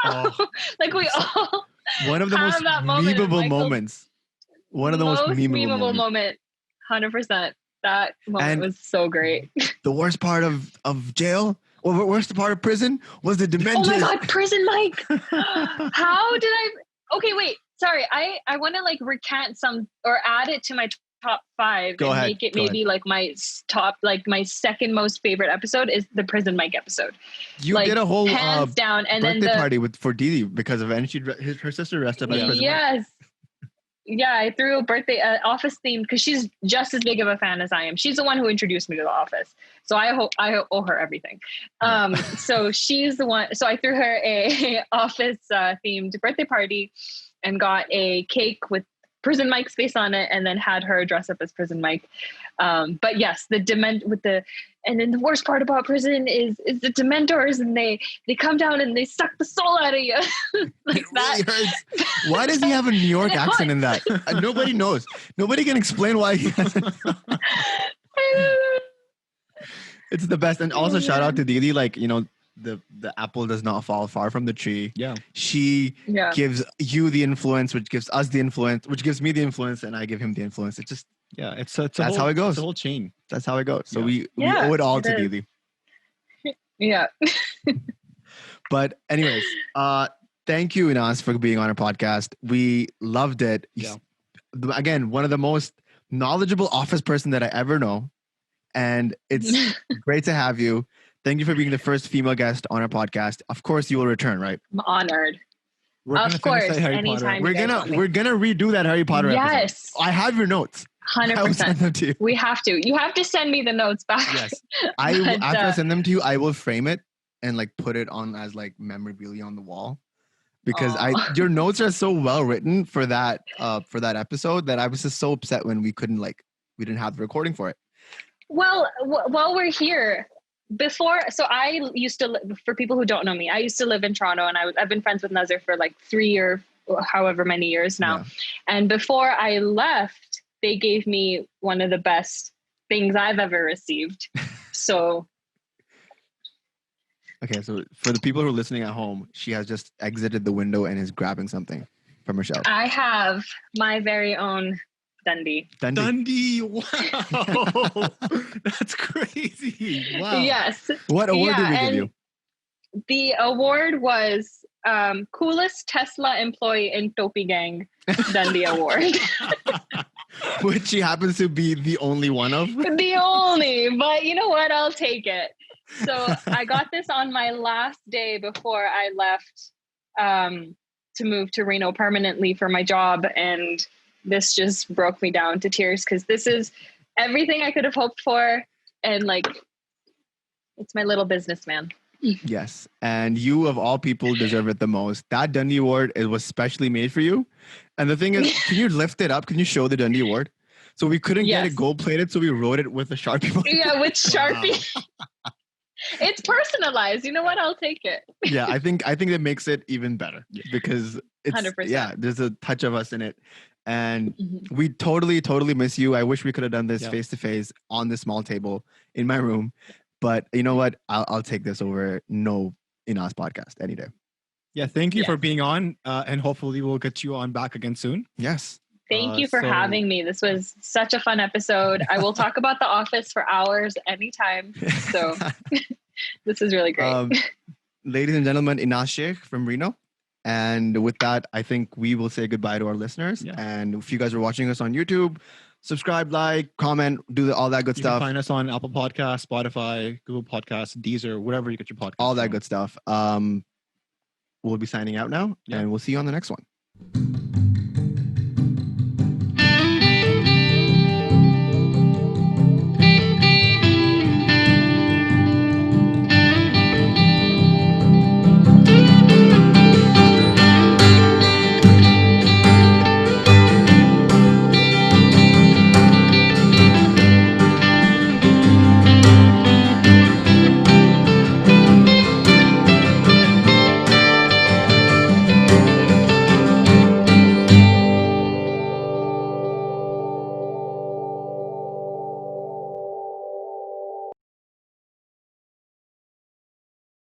no." Oh, like we all one of the most that moment memeable moments. One of the most memeable moment. 100%. That moment was so great. The worst part of jail, or the worst part of prison, was the Dementors. Oh my God, prison Mike. How did I? Okay, wait. Sorry, I want to like recant some or add it to my top 5 Go and ahead. make it maybe like my top, like my second most favorite episode is the prison Mike episode. You like, did a whole hands down, and birthday then party for Didi because of it, and her sister dressed up as prison Mike. Yes. Yeah, I threw a birthday Office theme because she's just as big of a fan as I am. She's the one who introduced me to The Office, so I owe her everything. So she's the one. So I threw her a Office themed birthday party, and got a cake with Prison Mike's face on it, and then had her dress up as Prison Mike. But yes, and then the worst part about prison is the Dementors, and they come down and they suck the soul out of you. like it really hurts. Why does he have a New York accent in that? Nobody knows. Nobody can explain why he has it. It's the best. And also shout out to Didi, like, you know, the apple does not fall far from the tree. Yeah. She gives you the influence, which gives us the influence, which gives me the influence, and I give him the influence. It's just that's how it goes. It's a whole chain. That's how it goes. So we owe it all to Didi. Yeah. But anyways, thank you, Enas, for being on our podcast. We loved it. Yeah. Again, one of the most knowledgeable office person that I ever know. And it's great to have you. Thank you for being the first female guest on our podcast. Of course, you will return, right? I'm honored. Of course, anytime. We're gonna redo that Harry Potter episode. Yes. I have your notes. 100%. I will send them to you. We have to. You have to send me the notes back. Yes. After I send them to you, I will frame it and like put it on as like memorabilia on the wall. Because your notes are so well written for that episode that I was just so upset when we didn't have the recording for it. Well, while we're here, so I used to live, for people who don't know me, I used to live in Toronto, and I've been friends with Nazar for like 3 or however many years now. Yeah. And before I left, they gave me one of the best things I've ever received. So. Okay, so for the people who are listening at home, she has just exited the window and is grabbing something from her shelf. I have my very own Dundee. Wow. That's crazy. Wow. Yes. What award did we give you? The award was coolest Tesla employee in Toby Gang Dundee Award. Which she happens to be the only one of. The only, but you know what? I'll take it. So I got this on my last day before I left to move to Reno permanently for my job, and this just broke me down to tears because this is everything I could have hoped for, and like it's my little businessman. Yes, and you of all people deserve it the most. That Dundee Award was specially made for you, and the thing is, can you lift it up? Can you show the Dundee Award? So we couldn't get it gold plated, so we wrote it with a Sharpie. Yeah, with Sharpie. Wow. It's personalized. You know what? I'll take it. Yeah, I think it makes it even better because it's 100%. There's a touch of us in it. And we totally miss you. I wish we could have done this face to face on this small table in my room. But you know what? I'll take this over Enas podcast any day. Yeah, thank you for being on. And hopefully we'll get you on back again soon. Yes. Thank you for having me. This was such a fun episode. I will talk about The Office for hours anytime. So this is really great. Ladies and gentlemen, Enas Sheikh from Reno. And with that, I think we will say goodbye to our listeners. Yeah. And if you guys are watching us on YouTube, subscribe, like, comment, do all that good stuff. You can find us on Apple Podcasts, Spotify, Google Podcasts, Deezer, wherever you get your podcasts. All that good stuff. We'll be signing out now, and we'll see you on the next one.